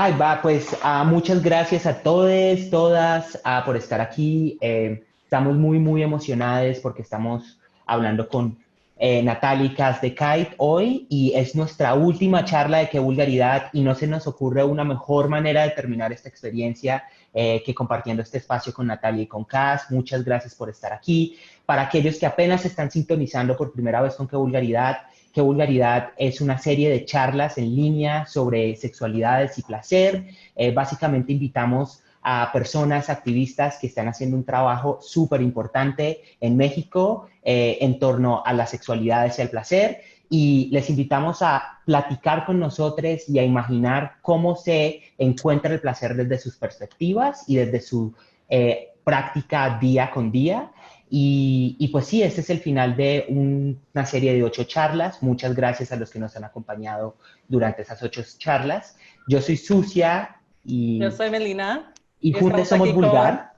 Ay, va, pues muchas gracias a todos, todas, por estar aquí. Estamos muy emocionados porque estamos hablando con Natalie y Cas de Kite hoy y es nuestra última charla de Qué Vulgaridad y no se nos ocurre una mejor manera de terminar esta experiencia que compartiendo este espacio con Natalie y con Cas. Muchas gracias por estar aquí. Para aquellos que apenas están sintonizando por primera vez con Qué Vulgaridad, Qué Vulgaridad es una serie de charlas en línea sobre sexualidades y placer. Básicamente invitamos a personas activistas que están haciendo un trabajo súper importante en México en torno a las sexualidades y al placer y les invitamos a platicar con nosotros y a imaginar cómo se encuentra el placer desde sus perspectivas y desde su práctica día con día. Pues sí, este es el final de una serie de 8 charlas. Muchas gracias a los que nos han acompañado durante esas 8 charlas. Yo soy Sucia Yo y, soy Melina y y juntos estamos somos aquí con... vulgar.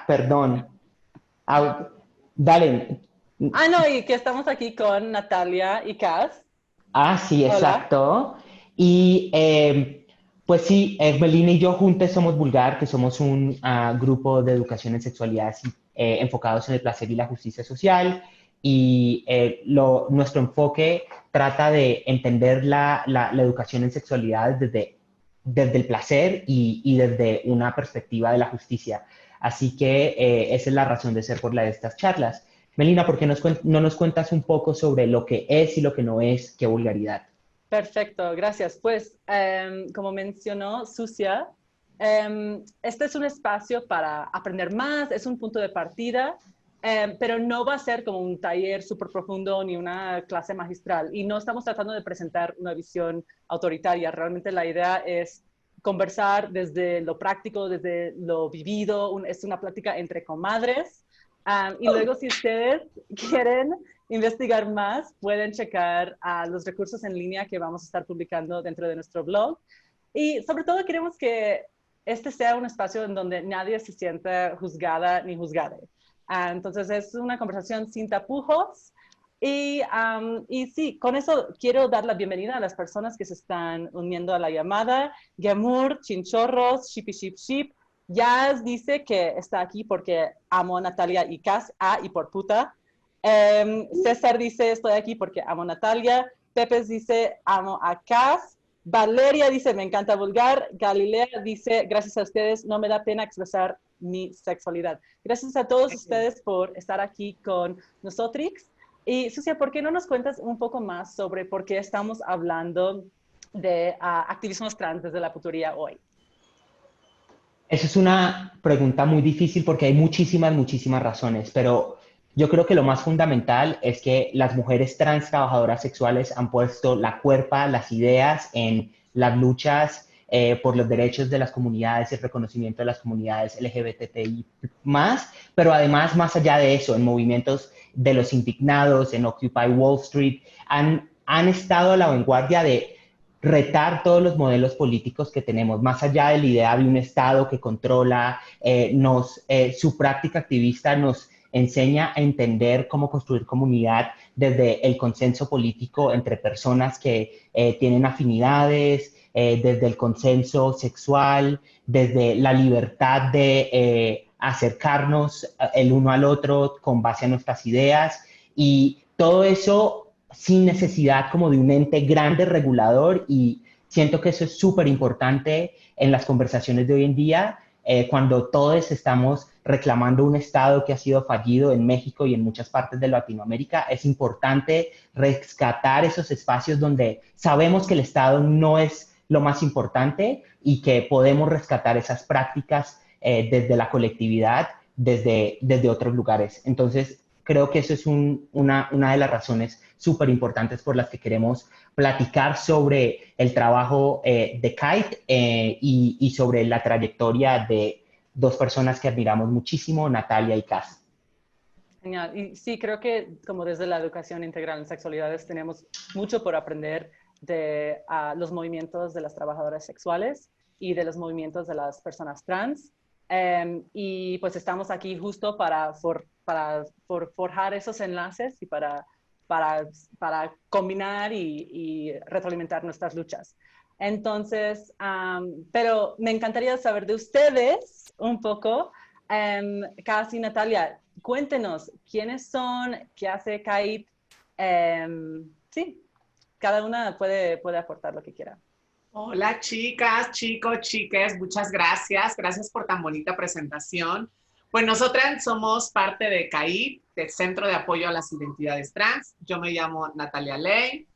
Perdón. Ah, dale. No, y que estamos aquí con Natalia y Cas. Sí, Hola. exacto. Y pues sí, Melina y yo juntos somos Vulgar, que somos un grupo de educación en sexualidad enfocados en el placer y la justicia social. Y nuestro enfoque trata de entender la educación en sexualidad desde el placer y desde una perspectiva de la justicia. Así que esa es la razón de ser por la de estas charlas. Melina, ¿por qué no nos cuentas un poco sobre lo que es y lo que no es Qué Vulgaridad? Perfecto, gracias. Pues, como mencionó Sucia, este es un espacio para aprender más, es un punto de partida, pero no va a ser como un taller súper profundo ni una clase magistral. Y no estamos tratando de presentar una visión autoritaria. Realmente la idea es conversar desde lo práctico, desde lo vivido. Es una plática entre comadres. Y luego, si ustedes quieren investigar más, pueden checar los recursos en línea que vamos a estar publicando dentro de nuestro blog. Y sobre todo queremos que este sea un espacio en donde nadie se sienta juzgada ni juzgade. Entonces es una conversación sin tapujos. Y sí, con eso quiero dar la bienvenida a las personas que se están uniendo a la llamada. Gemur, Chinchorros, Shipi Ship Ship. Jazz dice que está aquí porque amo a Natalia y Cas, y por puta. César dice, estoy aquí porque amo a Natalia. Pepe dice, amo a Cas. Valeria dice, me encanta vulgar. Galilea dice, gracias a ustedes, no me da pena expresar mi sexualidad. Gracias a todos ustedes por estar aquí con nosotros. Y Sucia, ¿por qué no nos cuentas un poco más sobre por qué estamos hablando de activismos trans desde la putería hoy? Esa es una pregunta muy difícil porque hay muchísimas razones, pero yo creo que lo más fundamental es que las mujeres trans trabajadoras sexuales han puesto la cuerpa, las ideas en las luchas por los derechos de las comunidades y el reconocimiento de las comunidades LGBTI más, pero además más allá de eso, en movimientos de los indignados, en Occupy Wall Street, han estado a la vanguardia de retar todos los modelos políticos que tenemos, más allá de la idea de un Estado que controla, su práctica activista nos enseña a entender cómo construir comunidad desde el consenso político entre personas que tienen afinidades, desde el consenso sexual, desde la libertad de acercarnos el uno al otro con base a nuestras ideas y todo eso sin necesidad como de un ente grande regulador y siento que eso es súper importante en las conversaciones de hoy en día cuando todos estamos reclamando un Estado que ha sido fallido en México y en muchas partes de Latinoamérica, es importante rescatar esos espacios donde sabemos que el Estado no es lo más importante y que podemos rescatar esas prácticas desde la colectividad, desde otros lugares. Entonces, creo que eso es una de las razones súper importantes por las que queremos platicar sobre el trabajo de Kite y sobre la trayectoria de dos personas que admiramos muchísimo, Natalia y Cass. Genial. Y sí, creo que como desde la educación integral en sexualidades tenemos mucho por aprender de los movimientos de las trabajadoras sexuales y de los movimientos de las personas trans. Y pues estamos aquí justo para forjar esos enlaces y para combinar y retroalimentar nuestras luchas. Entonces, pero me encantaría saber de ustedes un poco. Casi Natalia, cuéntenos quiénes son, qué hace Kait. Sí, cada una puede aportar lo que quiera. Hola chicas, chicos, chiques, muchas gracias. Gracias por tan bonita presentación. Pues nosotras somos parte de CAIP, del Centro de Apoyo a las Identidades Trans. Yo me llamo Natalia Ley.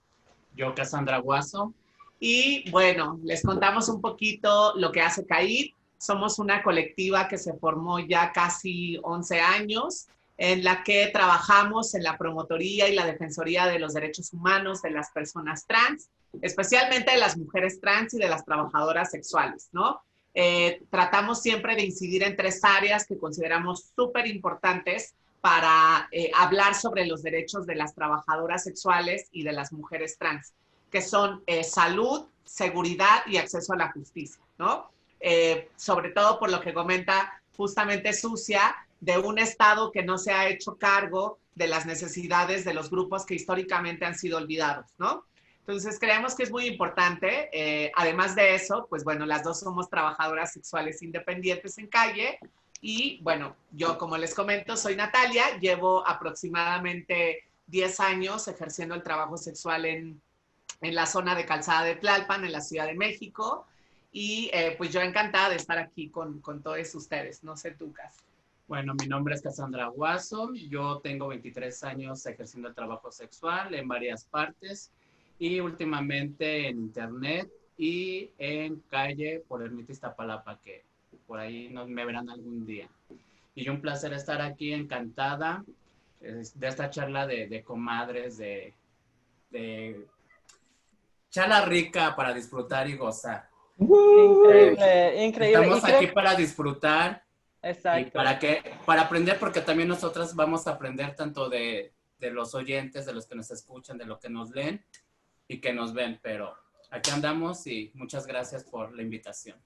Yo, Cassandra Guaso. Y bueno, les contamos un poquito lo que hace CAIP. Somos una colectiva que se formó ya casi 11 años, en la que trabajamos en la promotoría y la defensoría de los derechos humanos de las personas trans, especialmente de las mujeres trans y de las trabajadoras sexuales, ¿no? Tratamos siempre de incidir en 3 áreas que consideramos súper importantes para hablar sobre los derechos de las trabajadoras sexuales y de las mujeres trans, que son salud, seguridad y acceso a la justicia, ¿no? Sobre todo por lo que comenta justamente Sucia, de un Estado que no se ha hecho cargo de las necesidades de los grupos que históricamente han sido olvidados, ¿no? Entonces creemos que es muy importante. Además de eso, pues bueno, las dos somos trabajadoras sexuales independientes en calle. Y bueno, yo como les comento, soy Natalia, llevo aproximadamente 10 años ejerciendo el trabajo sexual en la zona de Calzada de Tlalpan, en la Ciudad de México. Y pues yo encantada de estar aquí con todos ustedes. No sé tú, Cas. Bueno, mi nombre es Cassandra Guaso. Yo tengo 23 años ejerciendo el trabajo sexual en varias partes y últimamente en internet y en calle por Ermita Iztapalapa, que por ahí me verán algún día. Y un placer estar aquí, encantada de esta charla de comadres, de charla rica para disfrutar y gozar. Increíble, increíble. Estamos aquí para disfrutar. Exacto. Y para aprender, porque también nosotras vamos a aprender tanto de los oyentes, de los que nos escuchan, de los que nos leen y que nos ven. Pero aquí andamos y muchas gracias por la invitación.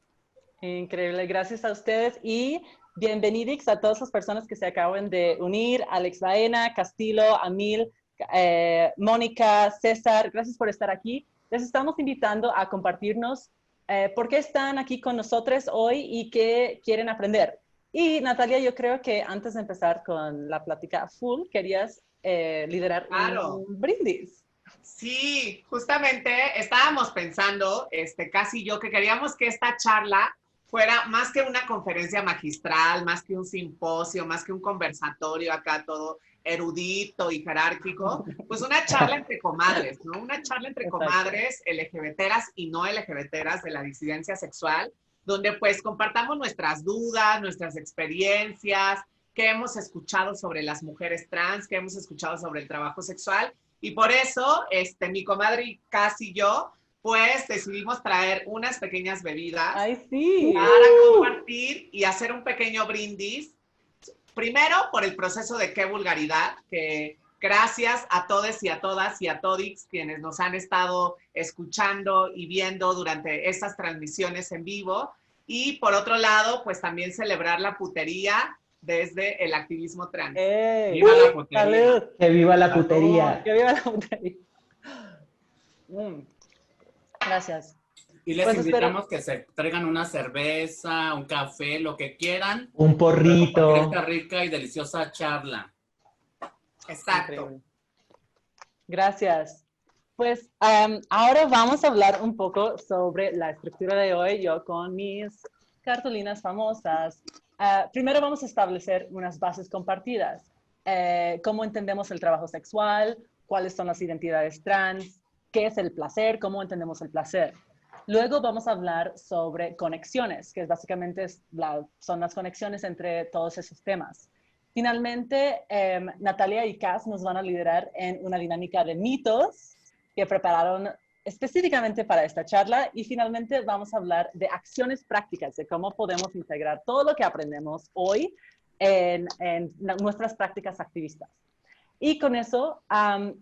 Increíble, gracias a ustedes y bienvenidos a todas las personas que se acaban de unir. Alex Baena, Castillo, Amil, Mónica, César, gracias por estar aquí. Les estamos invitando a compartirnos por qué están aquí con nosotros hoy y qué quieren aprender. Y Natalia, yo creo que antes de empezar con la plática full, querías liderar un brindis. Sí, justamente estábamos pensando, casi yo, que queríamos que esta charla fuera más que una conferencia magistral, más que un simposio, más que un conversatorio acá todo erudito y jerárquico, pues una charla entre comadres, ¿no? Una charla entre comadres LGBTeras y no LGBTeras de la disidencia sexual, donde pues compartamos nuestras dudas, nuestras experiencias, qué hemos escuchado sobre las mujeres trans, qué hemos escuchado sobre el trabajo sexual. Y por eso, mi comadre Casi y yo, pues decidimos traer unas pequeñas bebidas para compartir y hacer un pequeño brindis. Primero, por el proceso de Qué Vulgaridad, que gracias a todos y a todas y a todix quienes nos han estado escuchando y viendo durante estas transmisiones en vivo. Y por otro lado, pues también celebrar la putería desde el activismo trans. ¡Viva la putería! ¡Salud! ¡Que viva la putería! ¡Que viva la putería! Gracias. Y les invitamos que se traigan una cerveza, un café, lo que quieran. Un porrito. Esta rica y deliciosa charla. Exacto. Increíble. Gracias. Pues ahora vamos a hablar un poco sobre la estructura de hoy, yo con mis cartulinas famosas. Primero vamos a establecer unas bases compartidas. Cómo entendemos el trabajo sexual, cuáles son las identidades trans, qué es el placer, cómo entendemos el placer. Luego vamos a hablar sobre conexiones, que es básicamente son las conexiones entre todos esos temas. Finalmente, Natalia y Cass nos van a liderar en una dinámica de mitos que prepararon específicamente para esta charla. Y finalmente vamos a hablar de acciones prácticas, de cómo podemos integrar todo lo que aprendemos hoy en nuestras prácticas activistas. Y con eso,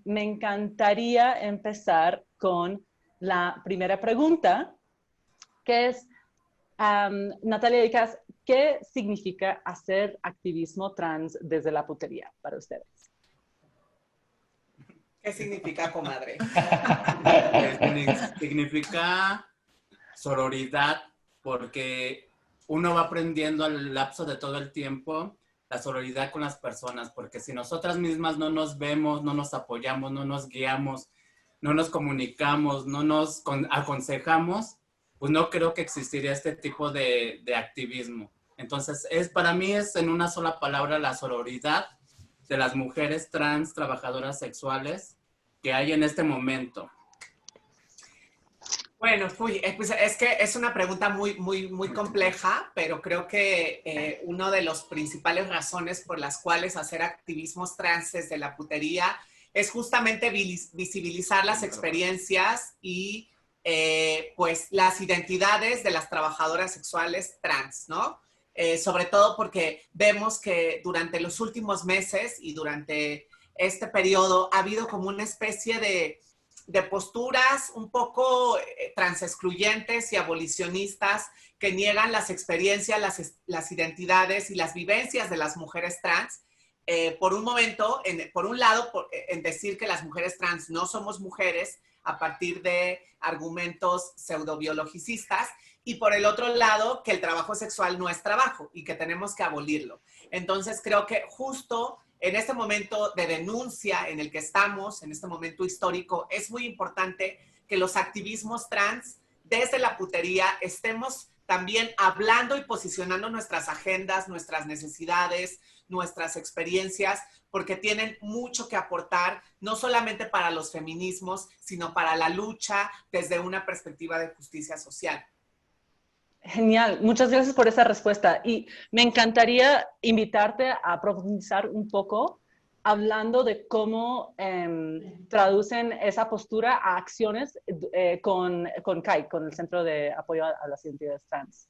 me encantaría empezar con la primera pregunta, que es, Natalia y Cass, ¿qué significa hacer activismo trans desde la putería para ustedes? ¿Qué significa, comadre? Significa sororidad, porque uno va aprendiendo al lapso de todo el tiempo la sororidad con las personas, porque si nosotras mismas no nos vemos, no nos apoyamos, no nos guiamos, no nos comunicamos, no nos aconsejamos, pues no creo que existiría este tipo de activismo. Entonces, para mí es en una sola palabra la sororidad de las mujeres trans trabajadoras sexuales que hay en este momento. Bueno, pues es que es una pregunta muy compleja, pero creo que una de las principales razones por las cuales hacer activismos trans desde la putería es justamente visibilizar las experiencias y pues las identidades de las trabajadoras sexuales trans, ¿no? Sobre todo porque vemos que durante los últimos meses y durante este periodo ha habido como una especie de posturas un poco transexcluyentes y abolicionistas que niegan las experiencias, las identidades y las vivencias de las mujeres trans. Por un momento, por un lado, en decir que las mujeres trans no somos mujeres a partir de argumentos pseudobiologicistas, y por el otro lado, que el trabajo sexual no es trabajo y que tenemos que abolirlo. Entonces, creo que justo en este momento de denuncia en el que estamos, en este momento histórico, es muy importante que los activismos trans, desde la putería, estemos también hablando y posicionando nuestras agendas, nuestras necesidades, nuestras experiencias, porque tienen mucho que aportar, no solamente para los feminismos, sino para la lucha desde una perspectiva de justicia social. Genial, muchas gracias por esa respuesta. Y me encantaría invitarte a profundizar un poco hablando de cómo traducen esa postura a acciones con CAI, con el Centro de Apoyo a las Identidades Trans.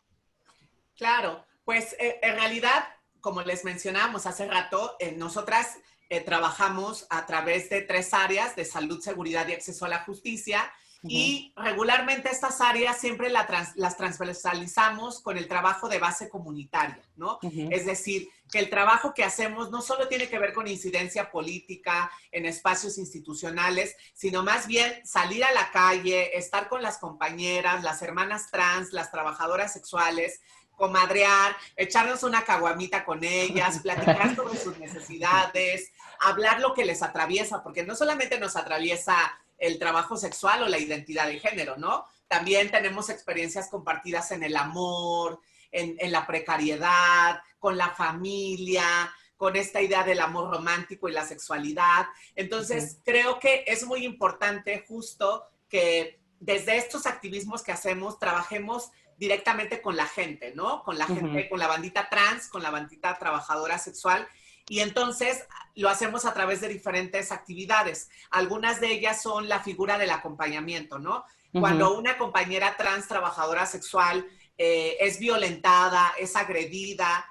Claro, pues en realidad, como les mencionamos hace rato, nosotras trabajamos a través de 3 áreas de salud, seguridad y acceso a la justicia. Y regularmente estas áreas siempre las transversalizamos con el trabajo de base comunitaria, ¿no? Es decir, que el trabajo que hacemos no solo tiene que ver con incidencia política en espacios institucionales, sino más bien salir a la calle, estar con las compañeras, las hermanas trans, las trabajadoras sexuales, comadrear, echarnos una caguamita con ellas, platicar sobre sus necesidades, hablar lo que les atraviesa, porque no solamente nos atraviesa el trabajo sexual o la identidad de género, ¿no? También tenemos experiencias compartidas en el amor, en la precariedad, con la familia, con esta idea del amor romántico y la sexualidad. Entonces, creo que es muy importante justo que desde estos activismos que hacemos, trabajemos directamente con la gente, ¿no? Con la gente, con la bandita trans, con la bandita trabajadora sexual. Y entonces lo hacemos a través de diferentes actividades. Algunas de ellas son la figura del acompañamiento, ¿no? Cuando una compañera trans trabajadora sexual es violentada, es agredida,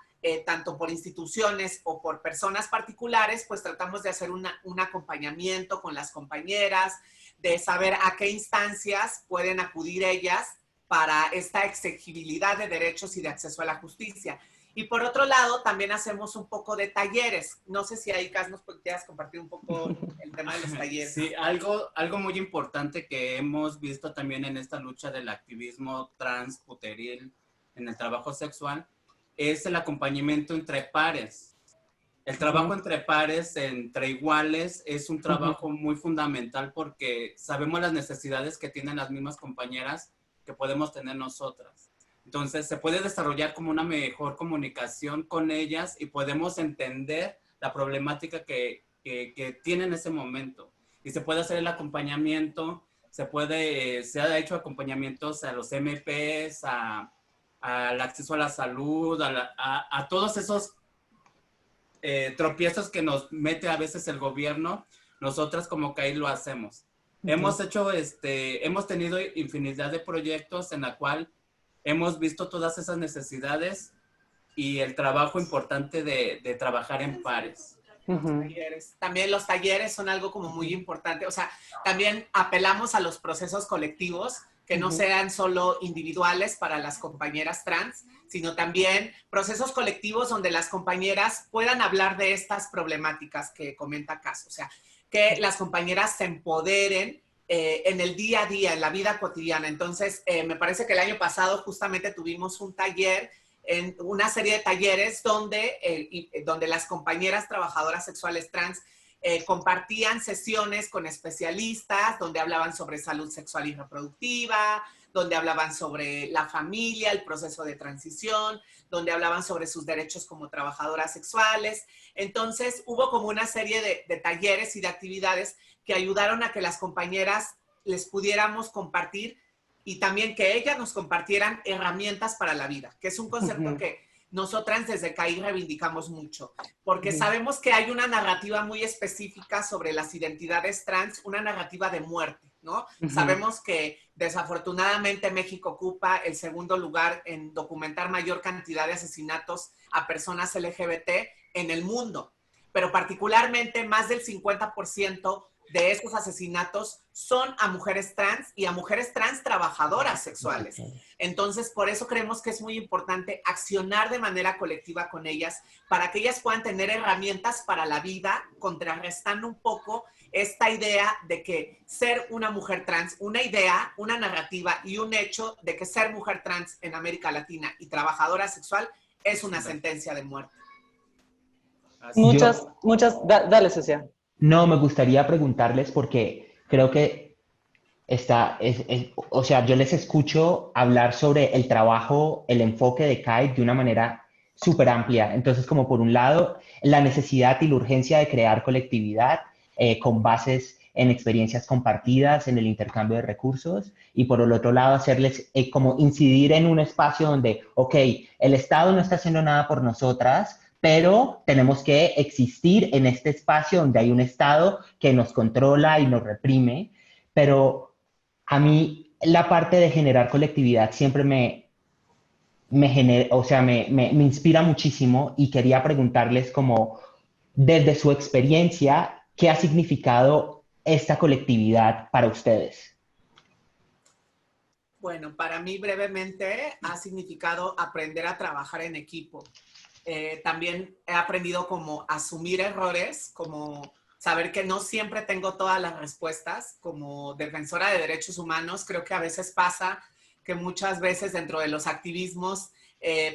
tanto por instituciones o por personas particulares, pues tratamos de hacer un acompañamiento con las compañeras, de saber a qué instancias pueden acudir ellas para esta exigibilidad de derechos y de acceso a la justicia. Y por otro lado, también hacemos un poco de talleres. No sé si ahí, Cas, nos podrías compartir un poco el tema de los talleres. Sí, algo muy importante que hemos visto también en esta lucha del activismo trans puteril en el trabajo sexual es el acompañamiento entre pares. El trabajo entre pares, entre iguales, es un trabajo muy fundamental porque sabemos las necesidades que tienen las mismas compañeras que podemos tener nosotras. Entonces, se puede desarrollar como una mejor comunicación con ellas y podemos entender la problemática que tienen en ese momento. Y se puede hacer el acompañamiento, se ha hecho acompañamientos a los MPs, al acceso a la salud, a todos esos tropiezos que nos mete a veces el gobierno. Nosotras como CAI lo hacemos. Hemos tenido infinidad de proyectos en la cual hemos visto todas esas necesidades y el trabajo importante de trabajar en pares. También los talleres son algo como muy importante. O sea, también apelamos a los procesos colectivos que no sean solo individuales para las compañeras trans, sino también procesos colectivos donde las compañeras puedan hablar de estas problemáticas que comenta Cas. O sea, que las compañeras se empoderen en el día a día, en la vida cotidiana. Entonces, me parece que el año pasado justamente tuvimos un taller, una serie de talleres donde las compañeras trabajadoras sexuales trans compartían sesiones con especialistas, donde hablaban sobre salud sexual y reproductiva, donde hablaban sobre la familia, el proceso de transición, donde hablaban sobre sus derechos como trabajadoras sexuales. Entonces, hubo como una serie de talleres y de actividades que ayudaron a que las compañeras les pudiéramos compartir y también que ellas nos compartieran herramientas para la vida, que es un concepto que nosotras desde CAI reivindicamos mucho, porque sabemos que hay una narrativa muy específica sobre las identidades trans, una narrativa de muerte, ¿no? Sabemos que desafortunadamente México ocupa el segundo lugar en documentar mayor cantidad de asesinatos a personas LGBT en el mundo, pero particularmente más del 50% de esos asesinatos son a mujeres trans y a mujeres trans trabajadoras sexuales. Entonces, por eso creemos que es muy importante accionar de manera colectiva con ellas para que ellas puedan tener herramientas para la vida, contrarrestando un poco esta idea de que ser una mujer trans, una idea, una narrativa y un hecho de que ser mujer trans en América Latina y trabajadora sexual es una sentencia de muerte. Dale, Sucia. No, me gustaría preguntarles porque creo que o sea, yo les escucho hablar sobre el trabajo, el enfoque de CAI de una manera súper amplia. Entonces, como por un lado, la necesidad y la urgencia de crear colectividad con bases en experiencias compartidas, en el intercambio de recursos, y por el otro lado, hacerles como incidir en un espacio donde, ok, el Estado no está haciendo nada por nosotras, pero tenemos que existir en este espacio donde hay un Estado que nos controla y nos reprime, pero a mí la parte de generar colectividad siempre o sea, me inspira muchísimo y quería preguntarles como desde su experiencia, ¿qué ha significado esta colectividad para ustedes? Bueno, para mí brevemente ha significado aprender a trabajar en equipo. También he aprendido como asumir errores, como saber que no siempre tengo todas las respuestas. Como defensora de derechos humanos, creo que a veces pasa que muchas veces dentro de los activismos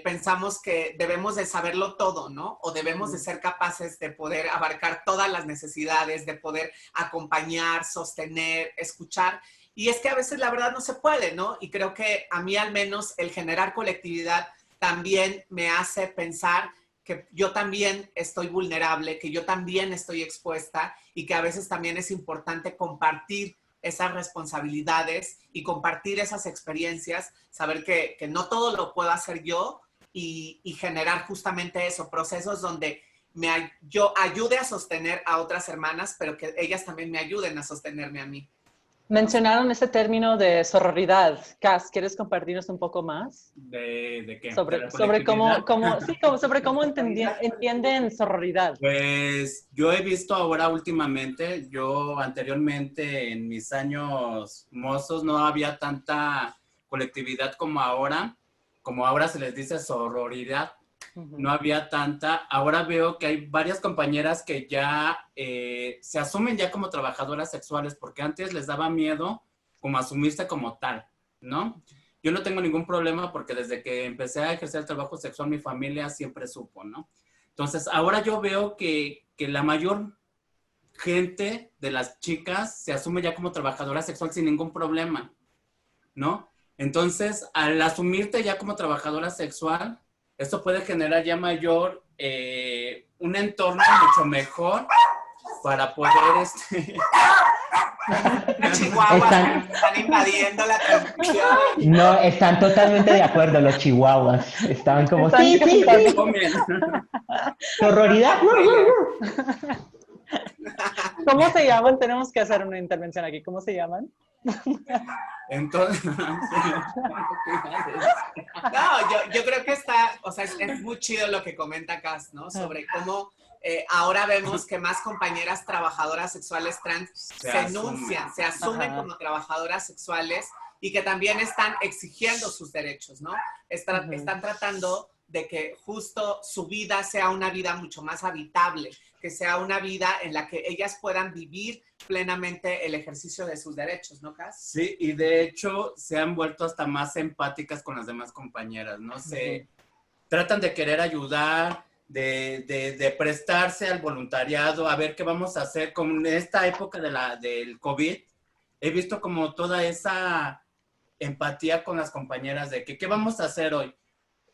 pensamos que debemos de saberlo todo, ¿no? O debemos de ser capaces de poder abarcar todas las necesidades, de poder acompañar, sostener, escuchar. Y es que a veces la verdad no se puede, ¿no? Y creo que a mí al menos el generar colectividad también me hace pensar que yo también estoy vulnerable, que yo también estoy expuesta y que a veces también es importante compartir esas responsabilidades y compartir esas experiencias, saber que no todo lo puedo hacer yo y generar justamente eso, procesos donde yo ayude a sostener a otras hermanas, pero que ellas también me ayuden a sostenerme a mí. Mencionaron ese término de sororidad. Cass, ¿quieres compartirnos un poco más? ¿De qué? Sobre cómo entienden sororidad. Pues yo he visto ahora últimamente, yo anteriormente en mis años mozos no había tanta colectividad como ahora se les dice sororidad. No había tanta. Ahora veo que hay varias compañeras que ya se asumen ya como trabajadoras sexuales, porque antes les daba miedo como asumirse como tal, ¿no? Yo no tengo ningún problema porque desde que empecé a ejercer el trabajo sexual, mi familia siempre supo, ¿no? Entonces, ahora yo veo que la mayor gente de las chicas se asume ya como trabajadora sexual sin ningún problema, ¿no? Entonces, al asumirte ya como trabajadora sexual, esto puede generar ya mayor, un entorno mucho mejor para poder, Chihuahuas están invadiendo la transmisión. No, están totalmente de acuerdo los chihuahuas. Estaban como, sí. Sororidad. ¿Cómo se llaman? Tenemos que hacer una intervención aquí. ¿Cómo se llaman? Entonces, no, yo creo que es muy chido lo que comenta Cass, ¿no? Sobre cómo ahora vemos que más compañeras trabajadoras sexuales trans se enuncian, se asumen como trabajadoras sexuales y que también están exigiendo sus derechos, ¿no? Están tratando de que justo su vida sea una vida mucho más habitable, que sea una vida en la que ellas puedan vivir plenamente el ejercicio de sus derechos, ¿no, Cas? Sí, y de hecho se han vuelto hasta más empáticas con las demás compañeras, ¿no? Se tratan de querer ayudar, de prestarse al voluntariado, a ver qué vamos a hacer. Con esta época del COVID, he visto como toda esa empatía con las compañeras de que, ¿qué vamos a hacer hoy?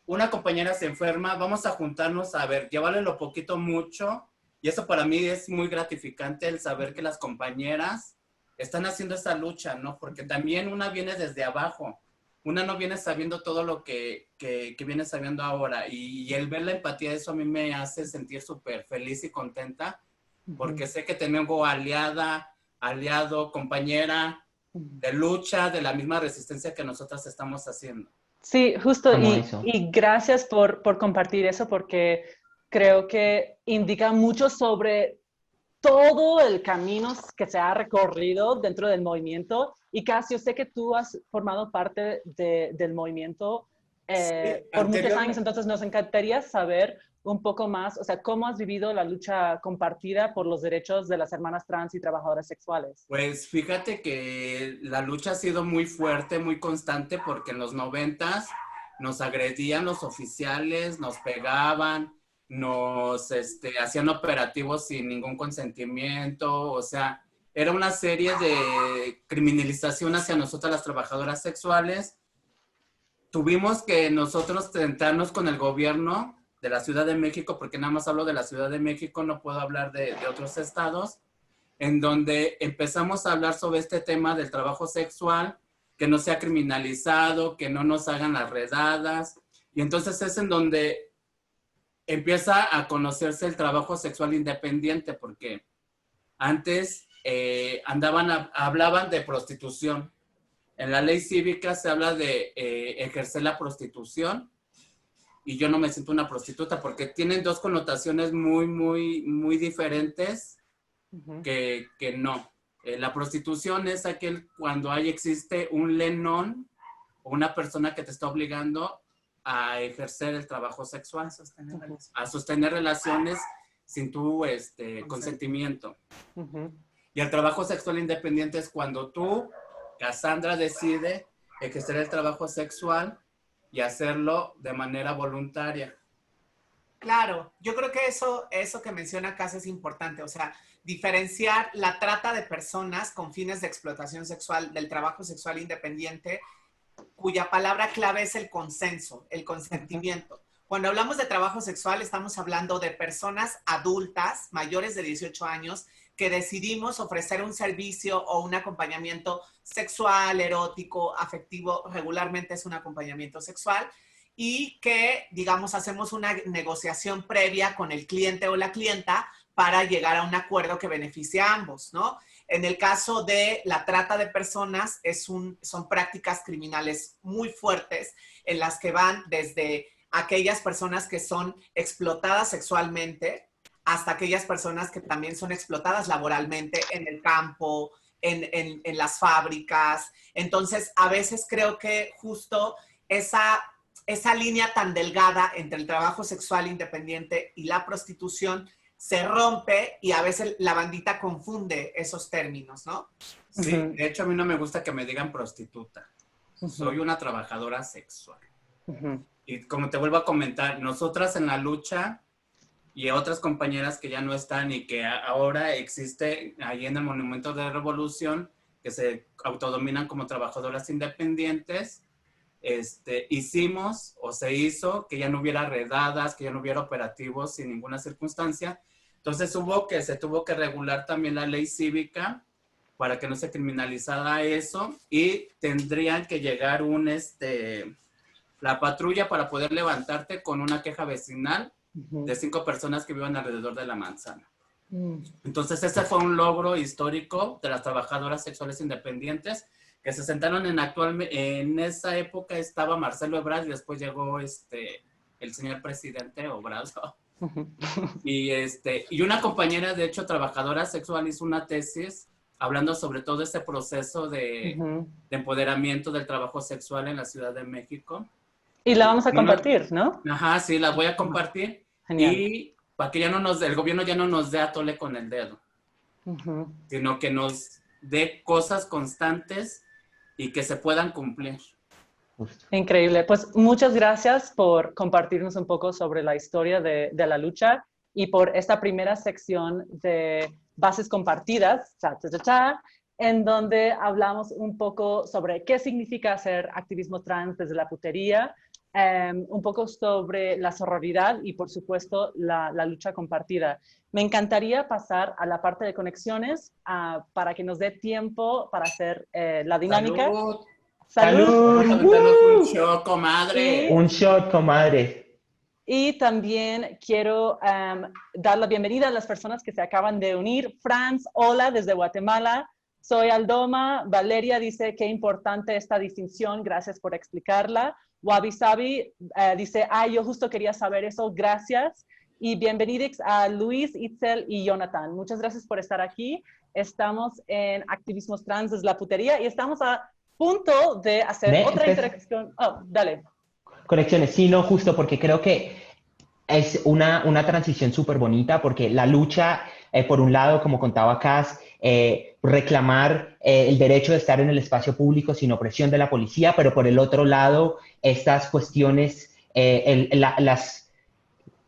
Una compañera se enferma, vamos a juntarnos a ver, llevarle lo poquito mucho, y eso para mí es muy gratificante, el saber que las compañeras están haciendo esa lucha, ¿no? Porque también una viene desde abajo, una no viene sabiendo todo lo que viene sabiendo ahora, y el ver la empatía, eso a mí me hace sentir súper feliz y contenta, porque sé que tengo aliado, compañera de lucha, de la misma resistencia que nosotras estamos haciendo. Sí, justo, Como eso. y gracias por compartir eso, porque creo que indica mucho sobre todo el camino que se ha recorrido dentro del movimiento. Y Cass, yo sé que tú has formado parte del movimiento por muchos años, entonces nos encantaría saber un poco más, o sea, cómo has vivido la lucha compartida por los derechos de las hermanas trans y trabajadoras sexuales. Pues fíjate que la lucha ha sido muy fuerte, muy constante, porque en los 90s nos agredían los oficiales, nos pegaban, nos hacían operativos sin ningún consentimiento, o sea, era una serie de criminalización hacia nosotras las trabajadoras sexuales. Tuvimos que nosotros tentarnos con el gobierno de la Ciudad de México, porque nada más hablo de la Ciudad de México, no puedo hablar de otros estados, en donde empezamos a hablar sobre este tema del trabajo sexual, que no sea criminalizado, que no nos hagan las redadas, y entonces es en donde empieza a conocerse el trabajo sexual independiente, porque antes hablaban de prostitución. En la ley cívica se habla de ejercer la prostitución, y yo no me siento una prostituta, porque tienen dos connotaciones muy, muy, muy diferentes que no. La prostitución es cuando existe un lenón o una persona que te está obligando a ejercer el trabajo sexual, a sostener relaciones sin tu consentimiento. Y el trabajo sexual independiente es cuando tú, Cassandra, decide ejercer el trabajo sexual y hacerlo de manera voluntaria. Claro, yo creo que eso que menciona Cass es importante, o sea, diferenciar la trata de personas con fines de explotación sexual del trabajo sexual independiente, cuya palabra clave es el consenso, el consentimiento. Cuando hablamos de trabajo sexual, estamos hablando de personas adultas, mayores de 18 años, que decidimos ofrecer un servicio o un acompañamiento sexual, erótico, afectivo, regularmente es un acompañamiento sexual, y que, digamos, hacemos una negociación previa con el cliente o la clienta para llegar a un acuerdo que beneficie a ambos, ¿no? En el caso de la trata de personas, son prácticas criminales muy fuertes en las que van desde aquellas personas que son explotadas sexualmente hasta aquellas personas que también son explotadas laboralmente en el campo, en las fábricas. Entonces, a veces creo que justo esa línea tan delgada entre el trabajo sexual independiente y la prostitución se rompe, y a veces la bandita confunde esos términos, ¿no? Sí, de hecho a mí no me gusta que me digan prostituta. Soy una trabajadora sexual. Y como te vuelvo a comentar, nosotras en la lucha y otras compañeras que ya no están y que ahora existe ahí en el Monumento de la Revolución, que se autodominan como trabajadoras independientes, hicimos o se hizo que ya no hubiera redadas, que ya no hubiera operativos sin ninguna circunstancia. Entonces se tuvo que regular también la ley cívica para que no se criminalizara eso, y tendrían que llegar la patrulla para poder levantarte con una queja vecinal de 5 personas que viven alrededor de la manzana. Entonces ese fue un logro histórico de las trabajadoras sexuales independientes, que se sentaron en esa época estaba Marcelo Ebrard y después llegó el señor presidente Obrador. Y una compañera, de hecho, trabajadora sexual, hizo una tesis hablando sobre todo este proceso de empoderamiento del trabajo sexual en la Ciudad de México. Y la vamos a compartir, ¿no? Ajá, sí, la voy a compartir. Genial. Y para que el gobierno ya no nos dé a tole con el dedo, sino que nos dé cosas constantes y que se puedan cumplir. Justo. Increíble. Pues muchas gracias por compartirnos un poco sobre la historia de la lucha y por esta primera sección de bases compartidas, en donde hablamos un poco sobre qué significa hacer activismo trans desde la putería, un poco sobre la sororidad y, por supuesto, la lucha compartida. Me encantaría pasar a la parte de conexiones para que nos dé tiempo para hacer la dinámica. ¡Salud! ¡Salud! Vamos a aventarnos un shot, comadre. Un shot, comadre. Y también quiero dar la bienvenida a las personas que se acaban de unir. Franz, hola, desde Guatemala. Soy Aldoma. Valeria dice, qué importante esta distinción, gracias por explicarla. Wabi Sabi dice, yo justo quería saber eso, gracias. Y bienvenidos a Luis, Itzel y Jonathan. Muchas gracias por estar aquí. Estamos en Activismos Trans desde la putería y estamos a punto de hacer otra interacción. Oh, dale. Conexiones, sí, no, justo porque creo que es una transición súper bonita porque la lucha, por un lado, como contaba Cass, reclamar el derecho de estar en el espacio público sin opresión de la policía, pero por el otro lado, estas cuestiones,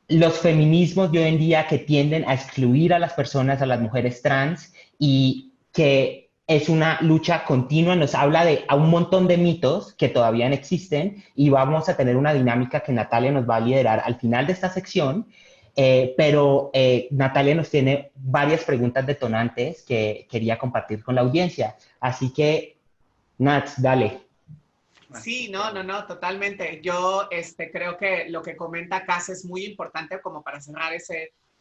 los feminismos de hoy en día que tienden a excluir a las personas, a las mujeres trans, y que es una lucha continua, nos habla de a un montón de mitos que todavía no existen y vamos a tener una dinámica que Natalia nos va a liderar al final de esta sección, pero Natalia nos tiene varias preguntas detonantes que quería compartir con la audiencia. Así que, Nats, dale. Sí, no, totalmente. Yo creo que lo que comenta Cass es muy importante como para cerrar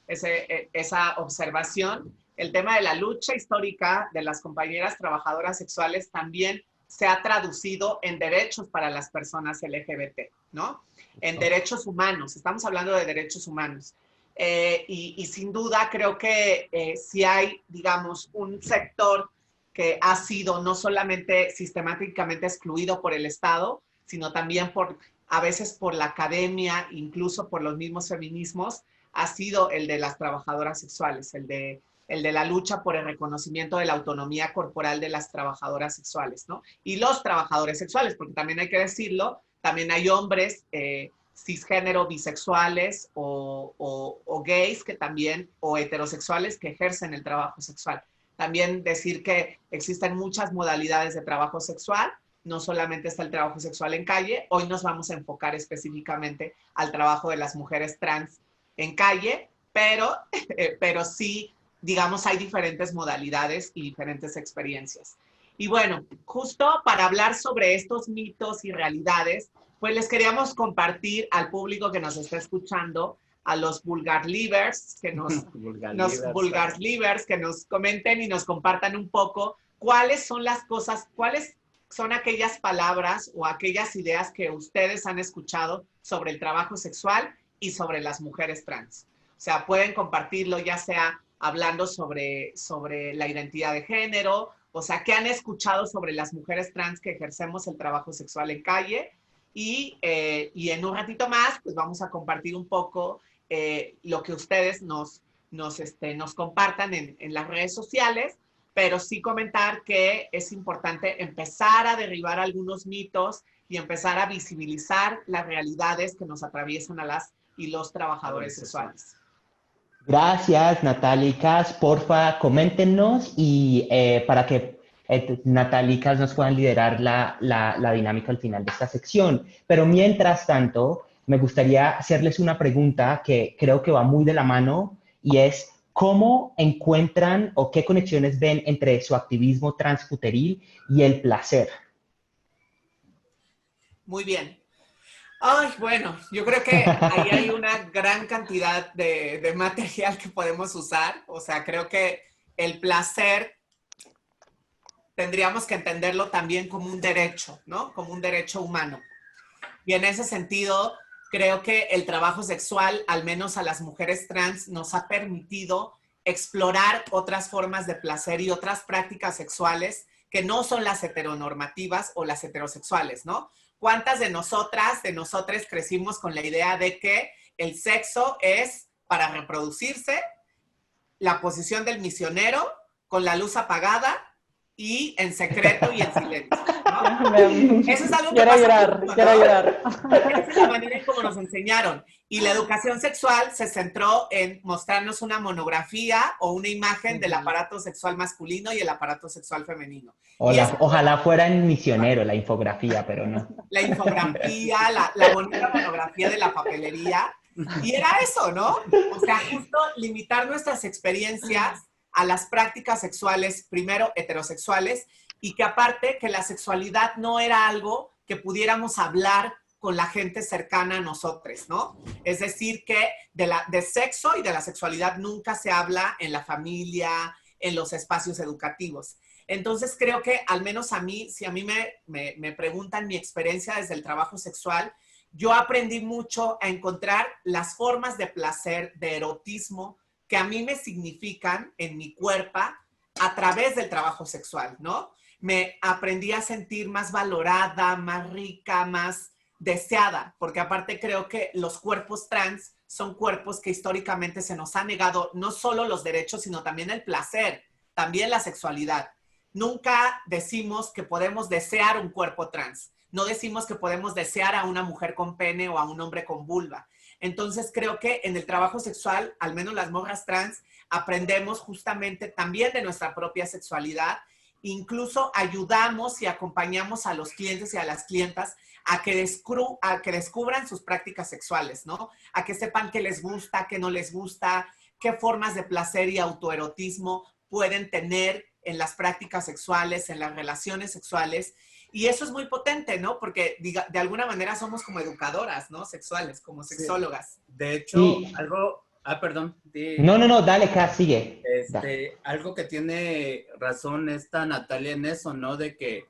esa observación. El tema de la lucha histórica de las compañeras trabajadoras sexuales también se ha traducido en derechos para las personas LGBT, ¿no? En derechos humanos, estamos hablando de derechos humanos. Y sin duda creo que si hay, digamos, un sector que ha sido no solamente sistemáticamente excluido por el Estado, sino también a veces por la academia, incluso por los mismos feminismos, ha sido el de las trabajadoras sexuales, el de la lucha por el reconocimiento de la autonomía corporal de las trabajadoras sexuales, ¿no? Y los trabajadores sexuales, porque también hay que decirlo, también hay hombres cisgénero, bisexuales o gays que también, o heterosexuales que ejercen el trabajo sexual. También decir que existen muchas modalidades de trabajo sexual, no solamente está el trabajo sexual en calle, hoy nos vamos a enfocar específicamente al trabajo de las mujeres trans en calle, pero sí, digamos, hay diferentes modalidades y diferentes experiencias. Y bueno, justo para hablar sobre estos mitos y realidades, pues les queríamos compartir al público que nos está escuchando, a los vulgar livers, que nos comenten y nos compartan un poco cuáles son las cosas, cuáles son aquellas palabras o aquellas ideas que ustedes han escuchado sobre el trabajo sexual y sobre las mujeres trans. O sea, pueden compartirlo ya sea hablando sobre la identidad de género, o sea, qué han escuchado sobre las mujeres trans que ejercemos el trabajo sexual en calle. Y en un ratito más, pues vamos a compartir un poco lo que ustedes nos compartan en las redes sociales, pero sí comentar que es importante empezar a derribar algunos mitos y empezar a visibilizar las realidades que nos atraviesan a las y los trabajadores sexuales. Gracias, Natalia y Cass. Porfa, coméntenos y para que Natalia y Cass nos puedan liderar la dinámica al final de esta sección. Pero mientras tanto, me gustaría hacerles una pregunta que creo que va muy de la mano y es, ¿cómo encuentran o qué conexiones ven entre su activismo transputeril y el placer? Muy bien. Ay, bueno, yo creo que ahí hay una gran cantidad de material que podemos usar. O sea, creo que el placer tendríamos que entenderlo también como un derecho, ¿no? Como un derecho humano. Y en ese sentido, creo que el trabajo sexual, al menos a las mujeres trans, nos ha permitido explorar otras formas de placer y otras prácticas sexuales que no son las heteronormativas o las heterosexuales, ¿no? ¿Cuántas de nosotras, de nosotros crecimos con la idea de que el sexo es para reproducirse, la posición del misionero, con la luz apagada y en secreto y en silencio, ¿no? Eso es algo que Quiero pasa llorar, mucho, ¿no? quiero llorar. Esa es la manera en cómo nos enseñaron. Y la educación sexual se centró en mostrarnos una monografía o una imagen del aparato sexual masculino y el aparato sexual femenino. Y Ojalá fuera en misionero la infografía, pero no. la infografía, la bonita monografía de la papelería. Y era eso, ¿no? O sea, justo limitar nuestras experiencias a las prácticas sexuales, primero heterosexuales, y que aparte que la sexualidad no era algo que pudiéramos hablar con la gente cercana a nosotros, ¿no? Es decir, que de sexo y de la sexualidad nunca se habla en la familia, en los espacios educativos. Entonces creo que al menos a mí, si a mí me preguntan mi experiencia desde el trabajo sexual, yo aprendí mucho a encontrar las formas de placer, de erotismo, que a mí me significan en mi cuerpo a través del trabajo sexual, ¿no? Me aprendí a sentir más valorada, más rica, más deseada, porque aparte creo que los cuerpos trans son cuerpos que históricamente se nos ha negado no solo los derechos, sino también el placer, también la sexualidad. Nunca decimos que podemos desear un cuerpo trans. No decimos que podemos desear a una mujer con pene o a un hombre con vulva. Entonces creo que en el trabajo sexual, al menos las morras trans, aprendemos justamente también de nuestra propia sexualidad. Incluso ayudamos y acompañamos a los clientes y a las clientas a que descubran sus prácticas sexuales, ¿no? A que sepan qué les gusta, qué no les gusta, qué formas de placer y autoerotismo pueden tener en las prácticas sexuales, en las relaciones sexuales. Y eso es muy potente, ¿no? Porque de alguna manera somos como educadoras, ¿no? Sexuales, como sexólogas. Sí. De hecho, Sí. algo... perdón. No, dale, Kat, sigue. Algo que tiene razón esta Natalia en eso, ¿no? De que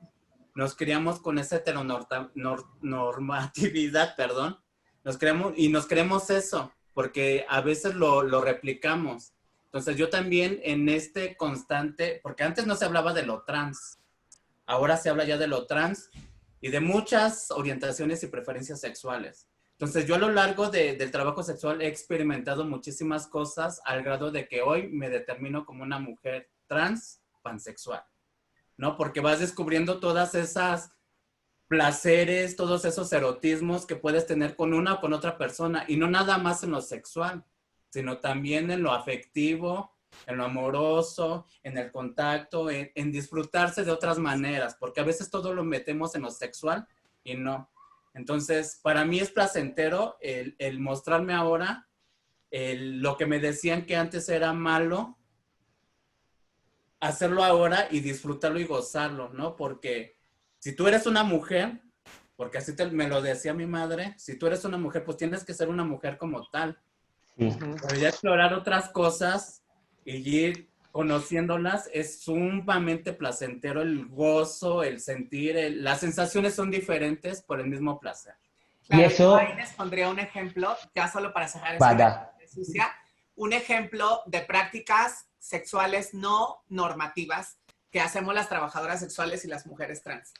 nos criamos con esa heteronormatividad, perdón. Nos creemos eso, porque a veces lo replicamos. Entonces yo también en este constante, porque antes no se hablaba de lo trans, ahora se habla ya de lo trans y de muchas orientaciones y preferencias sexuales. Entonces yo a lo largo del trabajo sexual he experimentado muchísimas cosas al grado de que hoy me determino como una mujer trans pansexual, ¿no? Porque vas descubriendo todas esas placeres, todos esos erotismos que puedes tener con una o con otra persona y no nada más en lo sexual, sino también en lo afectivo, en lo amoroso, en el contacto, en disfrutarse de otras maneras, porque a veces todo lo metemos en lo sexual y no. Entonces, para mí es placentero el mostrarme ahora lo que me decían que antes era malo, hacerlo ahora y disfrutarlo y gozarlo, ¿no? Porque si tú eres una mujer, porque así me lo decía mi madre, si tú eres una mujer, pues tienes que ser una mujer como tal. Sí. Pero ya explorar otras cosas y ir conociéndolas es sumamente placentero, el gozo, el sentir, las sensaciones son diferentes por el mismo placer. Claro, Y eso, yo ahí les pondría un ejemplo, ya solo para cerrar esta sucia, un ejemplo de prácticas sexuales no normativas que hacemos las trabajadoras sexuales y las mujeres trans.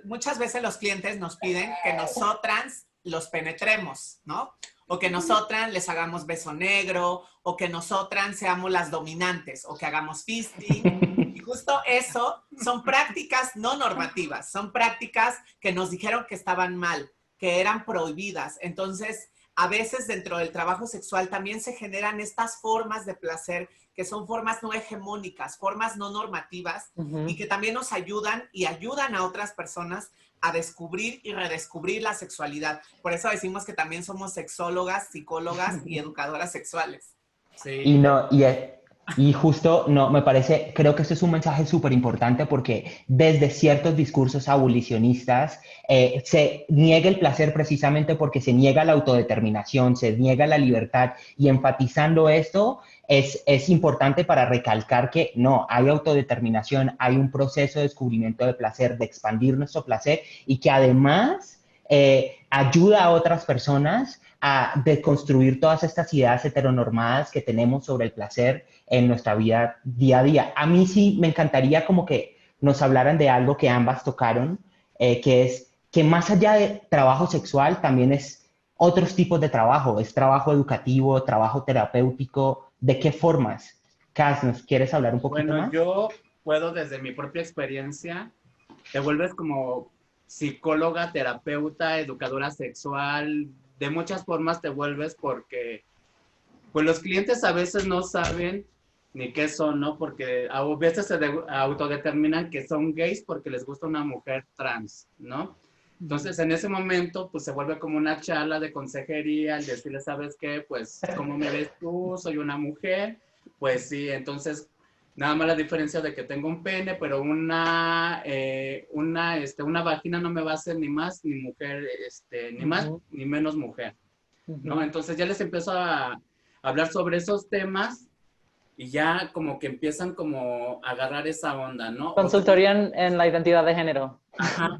Muchas veces los clientes nos piden que nosotras los penetremos, ¿no? O que nosotras les hagamos beso negro, o que nosotras seamos las dominantes, o que hagamos fisting. Y justo eso son prácticas no normativas, son prácticas que nos dijeron que estaban mal, que eran prohibidas. Entonces, a veces dentro del trabajo sexual también se generan estas formas de placer que son formas no hegemónicas, formas no normativas, y que también nos ayudan y ayudan a otras personas a descubrir y redescubrir la sexualidad. Por eso decimos que también somos sexólogas, psicólogas y educadoras sexuales. Sí. Y justo, no, me parece, creo que este es un mensaje súper importante porque desde ciertos discursos abolicionistas se niega el placer precisamente porque se niega la autodeterminación, se niega la libertad, y enfatizando esto es importante para recalcar que no, hay autodeterminación, hay un proceso de descubrimiento de placer, de expandir nuestro placer, y que además ayuda a otras personas a deconstruir todas estas ideas heteronormadas que tenemos sobre el placer en nuestra vida día a día. A mí sí me encantaría como que nos hablaran de algo que ambas tocaron, que es que más allá de trabajo sexual también es otros tipos de trabajo. ¿Es trabajo educativo, trabajo terapéutico? ¿De qué formas? Cas, ¿nos quieres hablar un poquito Bueno, más? yo puedo desde mi propia experiencia, te vuelves como psicóloga, terapeuta, educadora sexual, de muchas formas te vuelves porque pues los clientes a veces no saben ni qué son, ¿no? Porque a veces se autodeterminan que son gays porque les gusta una mujer trans, ¿no? Entonces, en ese momento, pues se vuelve como una charla de consejería, el decirle, ¿sabes qué? Pues, ¿cómo me ves tú? Soy una mujer. Pues sí, entonces, nada más la diferencia de que tengo un pene, pero una vagina no me va a hacer ni más ni mujer, ni más ni menos mujer, ¿no? Entonces ya les empiezo a hablar sobre esos temas y ya como que empiezan como a agarrar esa onda, ¿no? Consultoría en la identidad de género. Ajá.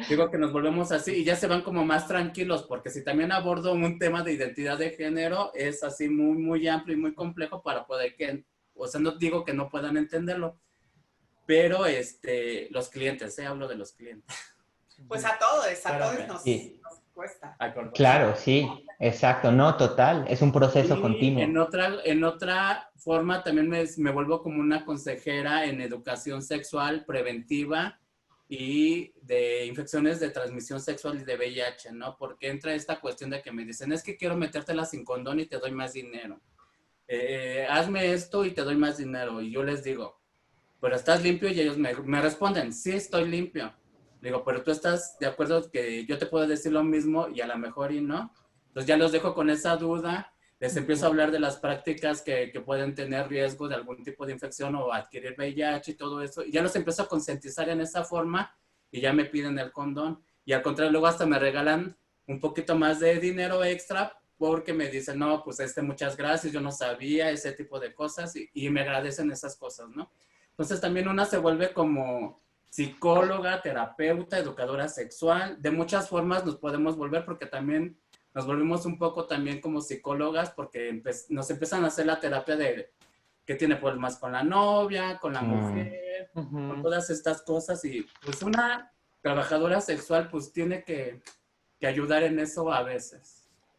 Digo que nos volvemos así y ya se van como más tranquilos, porque si también abordo un tema de identidad de género, es así muy, muy amplio y muy complejo para poder que, o sea, no digo que no puedan entenderlo, pero los clientes, hablo de los clientes. Pues a todos Sí. nos cuesta. Acordarse. Claro, sí, exacto, no, total, es un proceso Y continuo. en otra forma también me vuelvo como una consejera en educación sexual preventiva y de infecciones de transmisión sexual y de VIH, ¿no? Porque entra esta cuestión de que me dicen, es que quiero metértela sin condón y te doy más dinero. Hazme esto y te doy más dinero. Y yo les digo, pero ¿estás limpio? Y ellos me responden, sí, estoy limpio. Le digo, pero tú estás de acuerdo que yo te puedo decir lo mismo y a lo mejor y no. Entonces ya los dejo con esa duda, les empiezo a hablar de las prácticas que pueden tener riesgo de algún tipo de infección o adquirir VIH y todo eso. Y ya los empiezo a concientizar en esa forma y ya me piden el condón. Y al contrario, luego hasta me regalan un poquito más de dinero extra porque me dicen, no, pues muchas gracias, yo no sabía ese tipo de cosas y me agradecen esas cosas, ¿no? Entonces también una se vuelve como psicóloga, terapeuta, educadora sexual. De muchas formas nos podemos volver porque también nos volvemos un poco también como psicólogas porque nos empiezan a hacer la terapia de que tiene problemas con la novia, con la mujer, con todas estas cosas y pues una trabajadora sexual pues tiene que ayudar en eso a veces.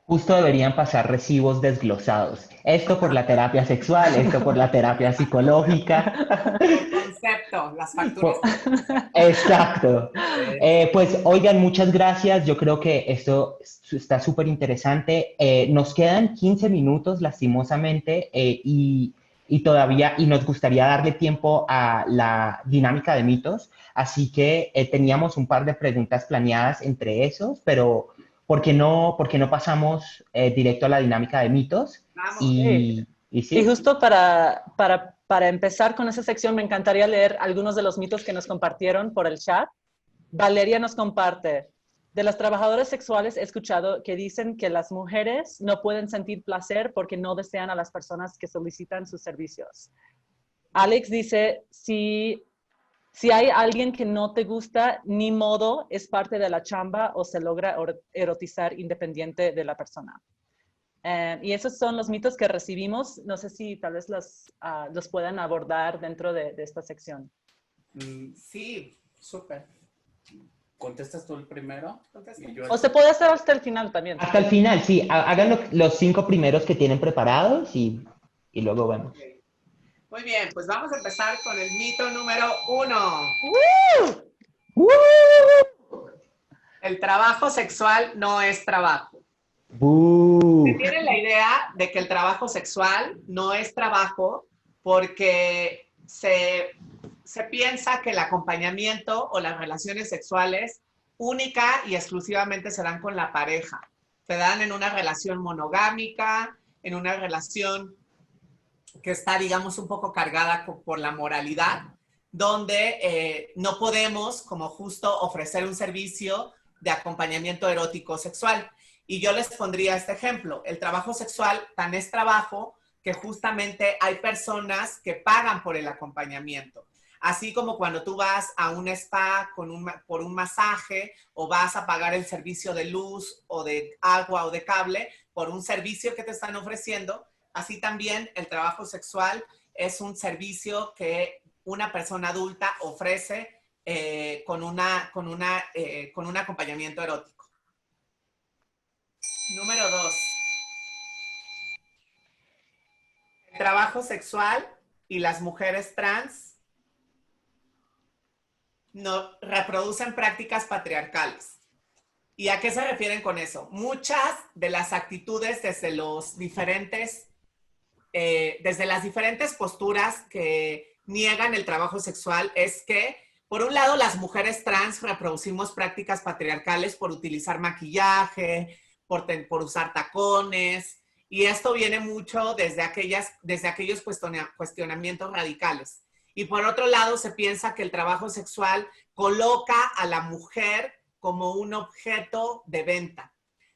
Justo deberían pasar recibos desglosados. Esto por la terapia sexual, esto por la terapia psicológica. Por concepto, las facturas Po- por concepto. Exacto. Pues oigan, muchas gracias. Yo creo que esto está súper interesante. Nos quedan 15 minutos, lastimosamente, y todavía, y nos gustaría darle tiempo a la dinámica de mitos. Así que teníamos un par de preguntas planeadas entre esos, pero por qué no pasamos directo a la dinámica de mitos? Vamos. Sí. Y Y sí. justo para empezar con esa sección, me encantaría leer algunos de los mitos que nos compartieron por el chat. Valeria nos comparte, de las trabajadoras sexuales he escuchado que dicen que las mujeres no pueden sentir placer porque no desean a las personas que solicitan sus servicios. Alex dice, si hay alguien que no te gusta, ni modo, es parte de la chamba o se logra erotizar independiente de la persona. Y esos son los mitos que recibimos. No sé si tal vez los puedan abordar dentro de esta sección. Sí, súper. ¿Contestas tú el primero? Y yo O se puede hacer hasta el final también. Hasta el final, sí. Hagan los 5 primeros que tienen preparados y luego vemos. Okay. Muy bien, pues vamos a empezar con el mito número 1. El trabajo sexual no es trabajo. Se tiene la idea de que el trabajo sexual no es trabajo porque se piensa que el acompañamiento o las relaciones sexuales única y exclusivamente se dan con la pareja. Se dan en una relación monogámica, en una relación que está, digamos, un poco cargada por la moralidad, donde no podemos, como justo, ofrecer un servicio de acompañamiento erótico sexual. Y yo les pondría este ejemplo. El trabajo sexual tan es trabajo que justamente hay personas que pagan por el acompañamiento. Así como cuando tú vas a un spa por un masaje o vas a pagar el servicio de luz o de agua o de cable por un servicio que te están ofreciendo, así también el trabajo sexual es un servicio que una persona adulta ofrece con un acompañamiento erótico. Número 2. El trabajo sexual y las mujeres trans no reproducen prácticas patriarcales. ¿Y a qué se refieren con eso? Muchas de las actitudes desde las diferentes posturas que niegan el trabajo sexual es que, por un lado, las mujeres trans reproducimos prácticas patriarcales por utilizar maquillaje, por usar tacones, y esto viene mucho desde aquellos cuestionamientos radicales. Y por otro lado, se piensa que el trabajo sexual coloca a la mujer como un objeto de venta.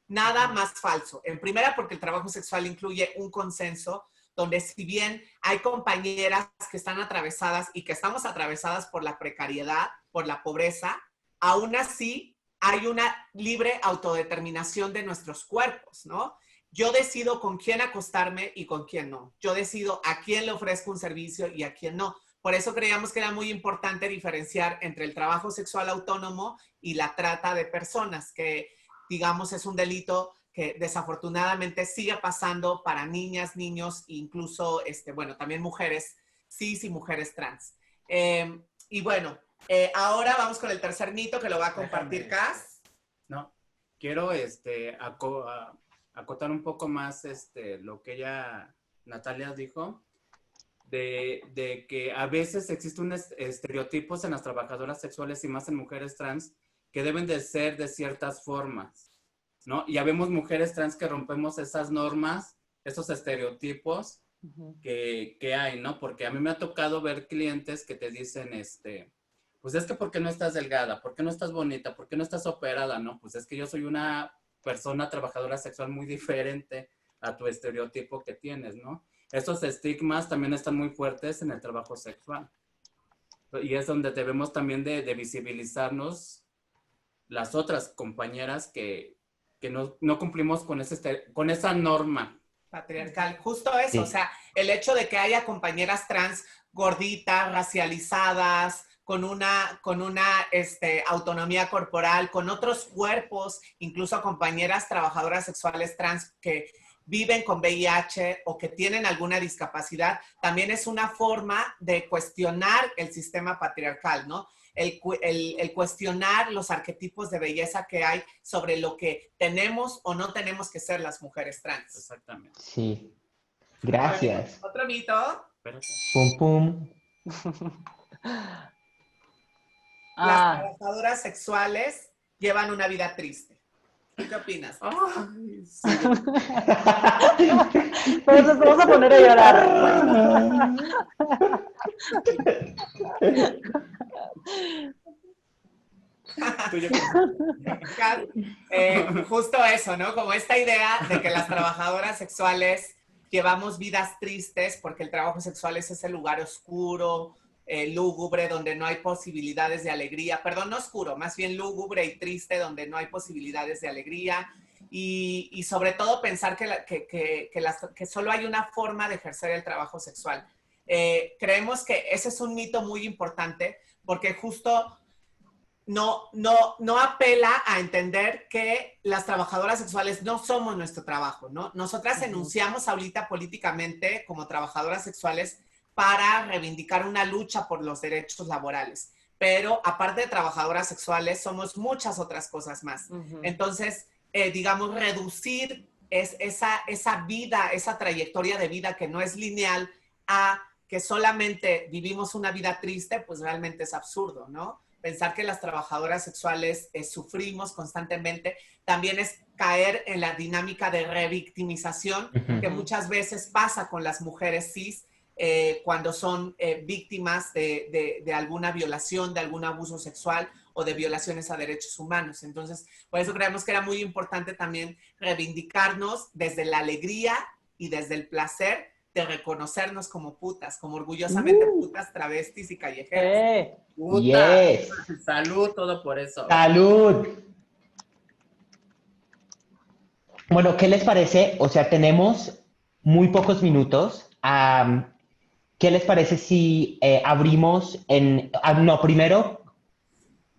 Nada más falso. En primera, porque el trabajo sexual incluye un consenso donde, si bien hay compañeras que están atravesadas y que estamos atravesadas por la precariedad, por la pobreza, aún así hay una libre autodeterminación de nuestros cuerpos, ¿no? Yo decido con quién acostarme y con quién no. Yo decido a quién le ofrezco un servicio y a quién no. Por eso creíamos que era muy importante diferenciar entre el trabajo sexual autónomo y la trata de personas, que, digamos, es un delito que desafortunadamente sigue pasando para niñas, niños e incluso, bueno, también mujeres cis y mujeres trans. Y bueno, ahora vamos con el tercer mito que lo va a compartir Cas. No, quiero acotar un poco más lo que Natalia dijo, de que a veces existen estereotipos en las trabajadoras sexuales y más en mujeres trans que deben de ser de ciertas formas, ¿no? Y habemos mujeres trans que rompemos esas normas, esos estereotipos que hay, ¿no? Porque a mí me ha tocado ver clientes que te dicen, pues es que ¿por qué no estás delgada? ¿Por qué no estás bonita? ¿Por qué no estás operada? No, pues es que yo soy una persona trabajadora sexual muy diferente a tu estereotipo que tienes, ¿no? Estos estigmas también están muy fuertes en el trabajo sexual. Y es donde debemos también de visibilizarnos las otras compañeras que no cumplimos con esa norma Patriarcal. Justo eso, Sí. o sea, el hecho de que haya compañeras trans gorditas, racializadas, con una autonomía corporal, con otros cuerpos, incluso compañeras trabajadoras sexuales trans que viven con VIH o que tienen alguna discapacidad, también es una forma de cuestionar el sistema patriarcal, ¿no? El cuestionar los arquetipos de belleza que hay sobre lo que tenemos o no tenemos que ser las mujeres trans. Exactamente. Sí. Gracias. Bueno, otro mito. Espérate. Pum, pum. Las trabajadoras sexuales llevan una vida triste. ¿Tú qué opinas? Ay, sí. Pero nos vamos a poner a llorar. Tú ya- Justo eso, ¿no? Como esta idea de que las trabajadoras sexuales llevamos vidas tristes porque el trabajo sexual es ese lugar oscuro, lúgubre, donde no hay posibilidades de alegría. Perdón, no oscuro, más bien lúgubre y triste, donde no hay posibilidades de alegría. Y sobre todo pensar que solo hay una forma de ejercer el trabajo sexual. Creemos que ese es un mito muy importante porque justo no apela a entender que las trabajadoras sexuales no somos nuestro trabajo, ¿no? Nosotras enunciamos ahorita políticamente como trabajadoras sexuales para reivindicar una lucha por los derechos laborales. Pero aparte de trabajadoras sexuales, somos muchas otras cosas más. Entonces, digamos, reducir esa vida, esa trayectoria de vida que no es lineal a que solamente vivimos una vida triste, pues realmente es absurdo, ¿no? Pensar que las trabajadoras sexuales sufrimos constantemente también es caer en la dinámica de revictimización que muchas veces pasa con las mujeres cis cuando son víctimas de alguna violación, de algún abuso sexual o de violaciones a derechos humanos. Entonces, por eso creemos que era muy importante también reivindicarnos desde la alegría y desde el placer de reconocernos como putas, como orgullosamente putas, travestis y callejeras. Puta. Yes. Salud, todo por eso. ¡Salud! Bueno, ¿qué les parece? O sea, tenemos muy pocos minutos. ¿Qué les parece si abrimos no, primero,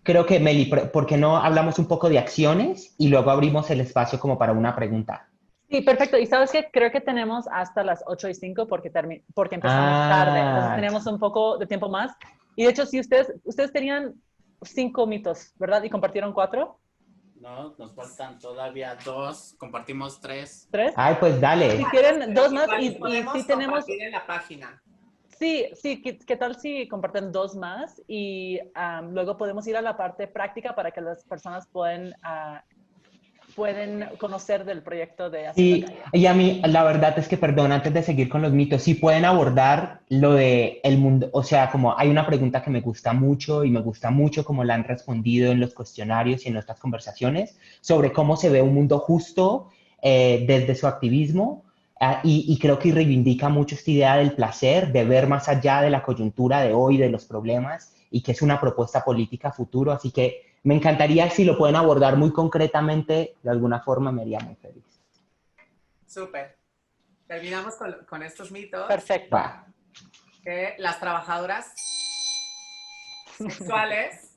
creo que Meli, ¿por qué no hablamos un poco de acciones y luego abrimos el espacio como para una pregunta? Sí, perfecto. Y sabes que creo que tenemos hasta las 8:05 porque empezamos tarde. Entonces Ah, tenemos un poco de tiempo más. Y de hecho, si ustedes tenían 5 mitos, ¿verdad? Y compartieron 4. No, nos faltan todavía 2, compartimos 3. ¿3? ay, pues Si dale. quieren Pero 2 más igual los y podemos sí tenemos, compartir en la página. sí, sí, ¿qué tal si comparten 2 más? Y luego podemos ir a la parte práctica para que las personas pueden conocer del proyecto de Hacienda Sí, Calle. y a mí la verdad es que, perdón, antes de seguir con los mitos, sí pueden abordar lo de el mundo, o sea, como hay una pregunta que me gusta mucho y me gusta mucho como la han respondido en los cuestionarios y en nuestras conversaciones sobre cómo se ve un mundo justo desde su activismo. Y creo que reivindica mucho esta idea del placer, de ver más allá de la coyuntura de hoy, de los problemas, y que es una propuesta política a futuro. Así que me encantaría si lo pueden abordar muy concretamente, de alguna forma me haría muy feliz. Súper. Terminamos con estos mitos. Perfecto. Va. Que las trabajadoras sexuales,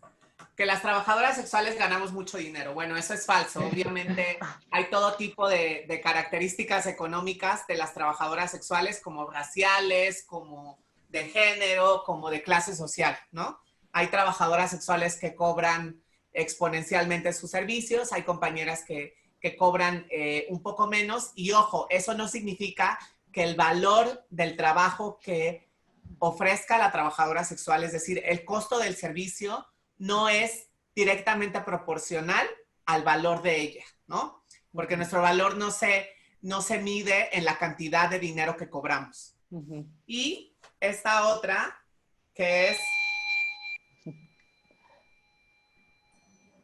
que las trabajadoras sexuales ganamos mucho dinero. Bueno, eso es falso. Obviamente hay todo tipo de características económicas de las trabajadoras sexuales, como raciales, como de género, como de clase social, ¿no? Hay trabajadoras sexuales que cobran exponencialmente sus servicios, hay compañeras que cobran un poco menos y ojo, eso no significa que el valor del trabajo que ofrezca la trabajadora sexual, es decir, el costo del servicio no es directamente proporcional al valor de ella, ¿no? Porque nuestro valor no se mide en la cantidad de dinero que cobramos. Y esta otra, que es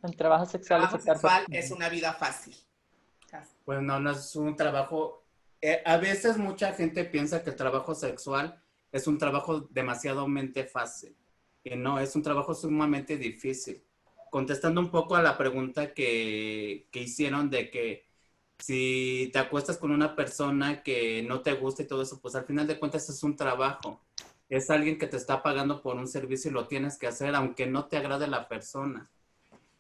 El trabajo sexual trabajo sexual, es una vida fácil. Pues no, no es un trabajo. A veces mucha gente piensa que el trabajo sexual es un trabajo demasiadamente fácil. Y no, es un trabajo sumamente difícil. Contestando un poco a la pregunta que hicieron de que si te acuestas con una persona que no te gusta y todo eso, pues al final de cuentas es un trabajo. Es alguien que te está pagando por un servicio y lo tienes que hacer, aunque no te agrade la persona.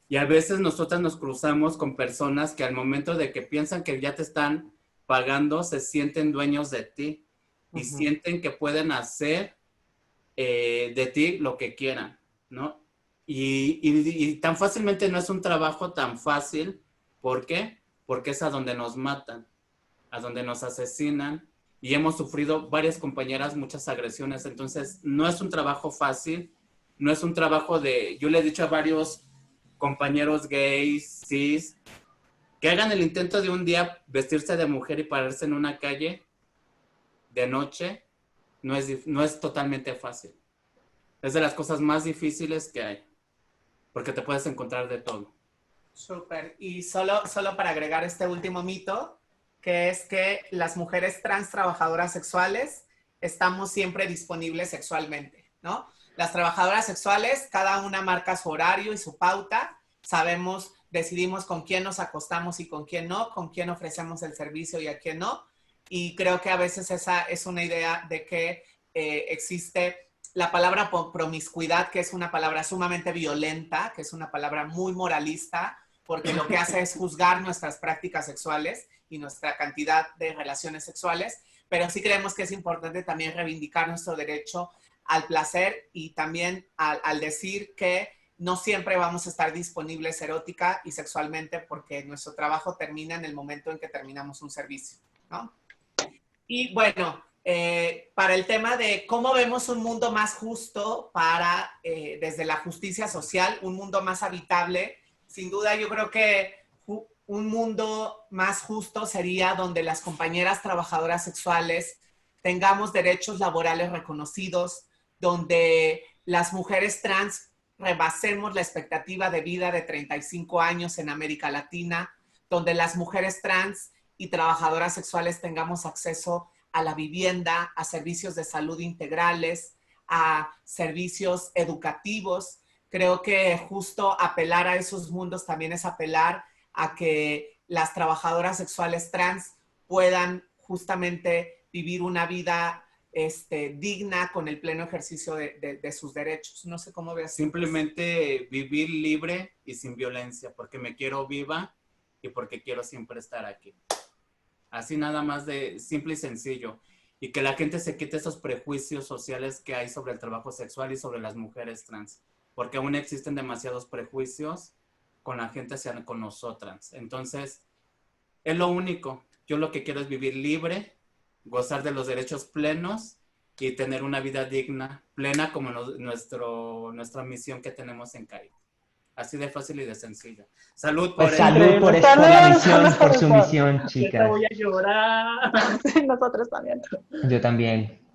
Y a veces nosotras nos cruzamos con personas que al momento de que piensan que ya te están pagando, se sienten dueños de ti y sienten que pueden hacer de ti lo que quieran, ¿no? Y tan fácilmente no es un trabajo tan fácil. ¿Por qué? Porque es a donde nos matan, a donde nos asesinan y hemos sufrido varias compañeras muchas agresiones. Entonces, no es un trabajo fácil, no es un trabajo de, yo le he dicho a varios compañeros gays, cis, que hagan el intento de un día vestirse de mujer y pararse en una calle de noche, no es totalmente fácil. Es de las cosas más difíciles que hay, porque te puedes encontrar de todo. Súper. Y solo para agregar este último mito, que es que las mujeres trans trabajadoras sexuales estamos siempre disponibles sexualmente, ¿no? Las trabajadoras sexuales, cada una marca su horario y su pauta, sabemos, decidimos con quién nos acostamos y con quién no, con quién ofrecemos el servicio y a quién no. Y creo que a veces esa es una idea de que existe la palabra promiscuidad, que es una palabra sumamente violenta, que es una palabra muy moralista, porque lo que hace es juzgar nuestras prácticas sexuales y nuestra cantidad de relaciones sexuales, pero sí creemos que es importante también reivindicar nuestro derecho al placer y también al decir que no siempre vamos a estar disponibles erótica y sexualmente porque nuestro trabajo termina en el momento en que terminamos un servicio, ¿no? Y bueno, para el tema de cómo vemos un mundo más justo desde la justicia social, un mundo más habitable, sin duda yo creo que un mundo más justo sería donde las compañeras trabajadoras sexuales tengamos derechos laborales reconocidos, donde las mujeres trans rebasemos la expectativa de vida de 35 años en América Latina, donde las mujeres trans y trabajadoras sexuales tengamos acceso a la vivienda, a servicios de salud integrales, a servicios educativos. Creo que justo apelar a esos mundos también es apelar a que las trabajadoras sexuales trans puedan justamente vivir una vida digna con el pleno ejercicio de sus derechos. No sé cómo veas. Simplemente vivir libre y sin violencia, porque me quiero viva y porque quiero siempre estar aquí. Así nada más de simple y sencillo. Y que la gente se quite esos prejuicios sociales que hay sobre el trabajo sexual y sobre las mujeres trans. Porque aún existen demasiados prejuicios con la gente hacia con nosotras. Entonces, es lo único. Yo lo que quiero es vivir libre, gozar de los derechos plenos y tener una vida digna, plena como nuestra misión que tenemos en CAI. Así de fácil y de sencillo. Salud por Pues ello. salud por, Increíble. por la Salud, misión, por su salud. misión, Ahorita chicas. voy a llorar. Sí, nosotros también. Yo también.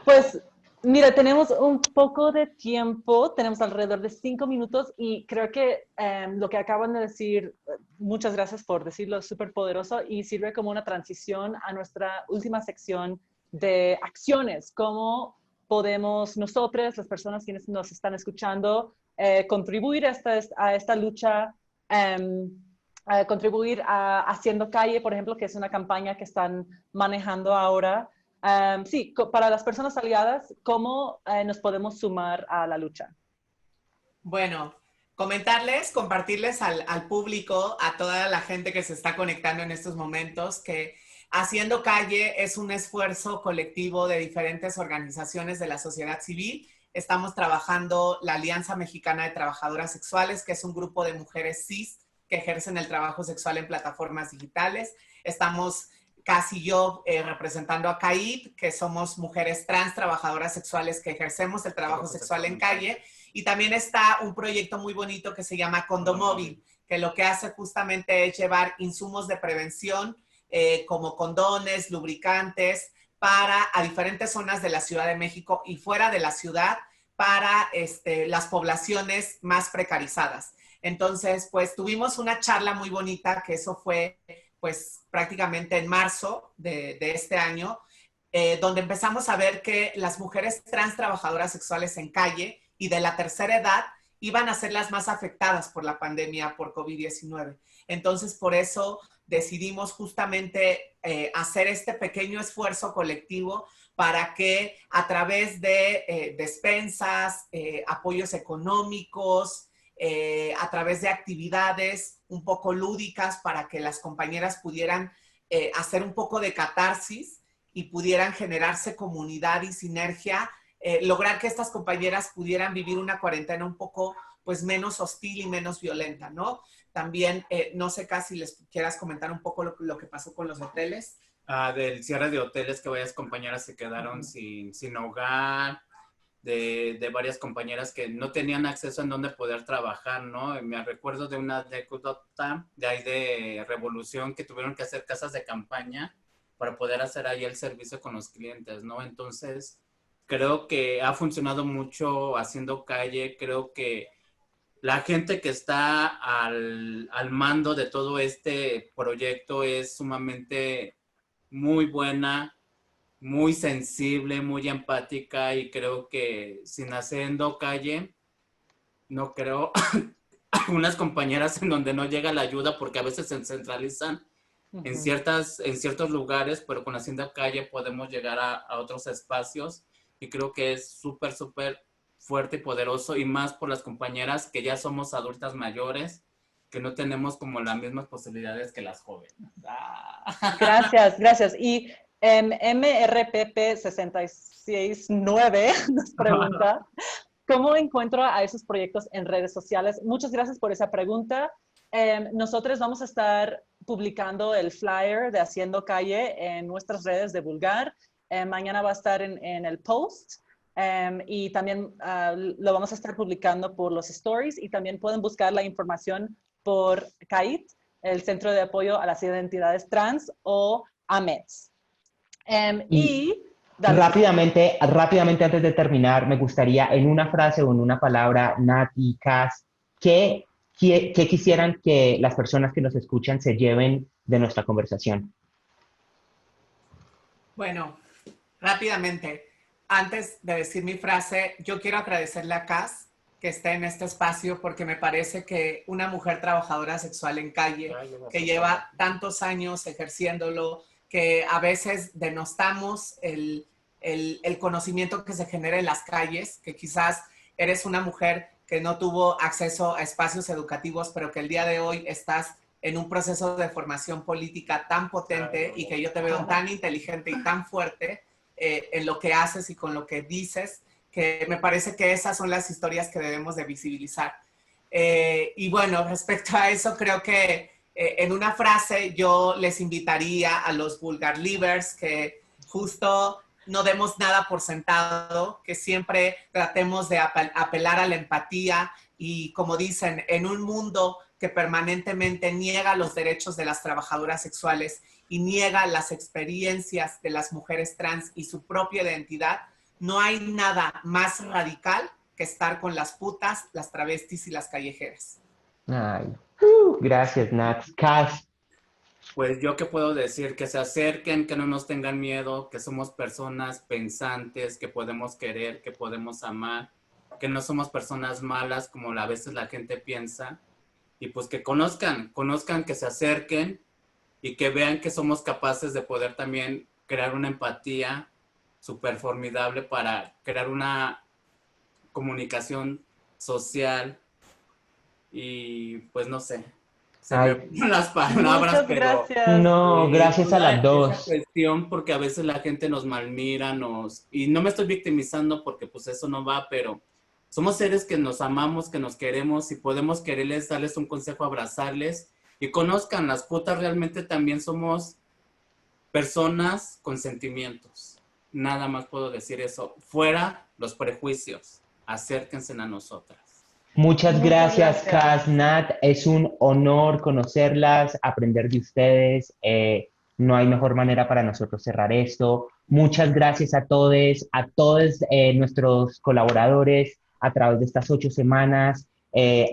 Pues mira, tenemos un poco de tiempo, tenemos alrededor de 5 minutos y creo que lo que acaban de decir, muchas gracias por decirlo, es súper poderoso y sirve como una transición a nuestra última sección de acciones, cómo podemos nosotros, las personas quienes nos están escuchando, contribuir a esta lucha, contribuir a Haciendo Calle, por ejemplo, que es una campaña que están manejando ahora. Sí, para las personas aliadas, ¿cómo nos podemos sumar a la lucha? Bueno, comentarles, compartirles al público, a toda la gente que se está conectando en estos momentos, que Haciendo Calle es un esfuerzo colectivo de diferentes organizaciones de la sociedad civil. Estamos trabajando la Alianza Mexicana de Trabajadoras Sexuales, que es un grupo de mujeres cis que ejercen el trabajo sexual en plataformas digitales. Estamos casi yo representando a CAIP, que somos mujeres trans trabajadoras sexuales que ejercemos el trabajo sexual en calle. Y también está un proyecto muy bonito que se llama Condomóvil, que lo que hace justamente es llevar insumos de prevención como condones, lubricantes, a diferentes zonas de la Ciudad de México y fuera de la ciudad para las poblaciones más precarizadas. Entonces, pues tuvimos una charla muy bonita, que eso fue pues prácticamente en marzo de este año, donde empezamos a ver que las mujeres trans trabajadoras sexuales en calle y de la tercera edad iban a ser las más afectadas por la pandemia por COVID-19. Entonces, por eso decidimos justamente hacer este pequeño esfuerzo colectivo para que a través de despensas, apoyos económicos, a través de actividades un poco lúdicas para que las compañeras pudieran hacer un poco de catarsis y pudieran generarse comunidad y sinergia, lograr que estas compañeras pudieran vivir una cuarentena un poco pues menos hostil y menos violenta, ¿no? También, no sé, Casi, les quieras comentar un poco lo que pasó con los hoteles. Del cierre de hoteles, que varias compañeras se quedaron sin hogar, de varias compañeras que no tenían acceso en donde poder trabajar, ¿no? Me recuerdo de una anécdota de ahí de Revolución, que tuvieron que hacer casas de campaña para poder hacer ahí el servicio con los clientes, ¿no? Entonces, creo que ha funcionado mucho Haciendo Calle. Creo que la gente que está al mando de todo este proyecto es sumamente muy buena, muy sensible, muy empática, y creo que sin Haciendo Calle, no creo, algunas compañeras en donde no llega la ayuda porque a veces se centralizan en ciertos lugares, pero con Haciendo Calle podemos llegar a otros espacios, y creo que es súper, súper fuerte y poderoso, y más por las compañeras que ya somos adultas mayores, que no tenemos como las mismas posibilidades que las jóvenes. Gracias, gracias. Y MRPP669 nos pregunta, ¿cómo encuentro a esos proyectos en redes sociales? Muchas gracias por esa pregunta. Nosotros vamos a estar publicando el flyer de Haciendo Calle en nuestras redes de Vulgar. Mañana va a estar en el post. Y también lo vamos a estar publicando por los stories, y también pueden buscar la información por CAIT, el Centro de Apoyo a las Identidades Trans, o AMETS. Rápidamente, antes de terminar, me gustaría en una frase o en una palabra, Nat y Cass, ¿qué quisieran que las personas que nos escuchan se lleven de nuestra conversación? Bueno, rápidamente, antes de decir mi frase, yo quiero agradecerle a Cass que esté en este espacio, porque me parece que una mujer trabajadora sexual en calle, que lleva tantos años ejerciéndolo, que a veces denostamos el conocimiento que se genera en las calles, que quizás eres una mujer que no tuvo acceso a espacios educativos, pero que el día de hoy estás en un proceso de formación política tan potente y que yo te veo tan inteligente y tan fuerte en lo que haces y con lo que dices, que me parece que esas son las historias que debemos de visibilizar. Y bueno, respecto a eso, creo que en una frase yo les invitaría a los vulgar livers que justo no demos nada por sentado, que siempre tratemos de apelar a la empatía y, como dicen, en un mundo que permanentemente niega los derechos de las trabajadoras sexuales y niega las experiencias de las mujeres trans y su propia identidad, no hay nada más radical que estar con las putas, las travestis y las callejeras. Ay, gracias, Nat. Cas, Pues yo qué puedo decir, que se acerquen, que no nos tengan miedo, que somos personas pensantes, que podemos querer, que podemos amar, que no somos personas malas como a veces la gente piensa, y pues que conozcan, que se acerquen y que vean que somos capaces de poder también crear una empatía súper formidable para crear una comunicación social y pues no sé, se me ay, van las palabras, Muchas pero gracias. no, gracias a las esa dos. cuestión porque a veces la gente nos malmira, y no me estoy victimizando porque pues eso no va, pero somos seres que nos amamos, que nos queremos y podemos quererles, darles un consejo, abrazarles y conozcan, las putas realmente también somos personas con sentimientos. Nada más puedo decir eso. Fuera los prejuicios. Acérquense a nosotras. Muchas Muchas gracias, gracias. Cas, Nat. Es un honor conocerlas, aprender de ustedes. No hay mejor manera para nosotros cerrar esto. Muchas gracias a todos nuestros colaboradores a través de estas 8 semanas,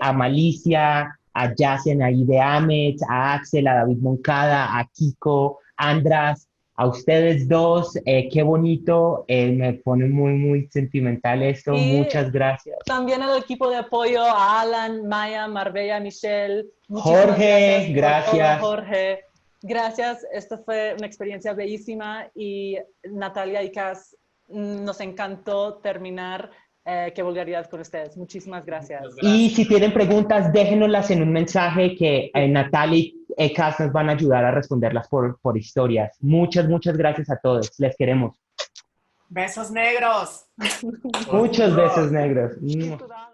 a Malicia, a Yasen, a Ide Ahmed, a Axel, a David Moncada, a Kiko, a András, a ustedes dos. Qué bonito, me pone muy, muy sentimental esto. Y Muchas gracias. también al equipo de apoyo, a Alan, Maya, Marbella, Michelle. Muchísimas Jorge, gracias por todo, gracias. Jorge. Gracias, esta fue una experiencia bellísima y Natalia y Cas, nos encantó terminar Qué vulgaridad con ustedes. Muchísimas gracias. Y si tienen preguntas, déjenoslas en un mensaje que Natalia y Cas nos van a ayudar a responderlas por historias. Muchas, muchas gracias a todos. Les queremos. Besos negros. Muchos besos negros. Cultural.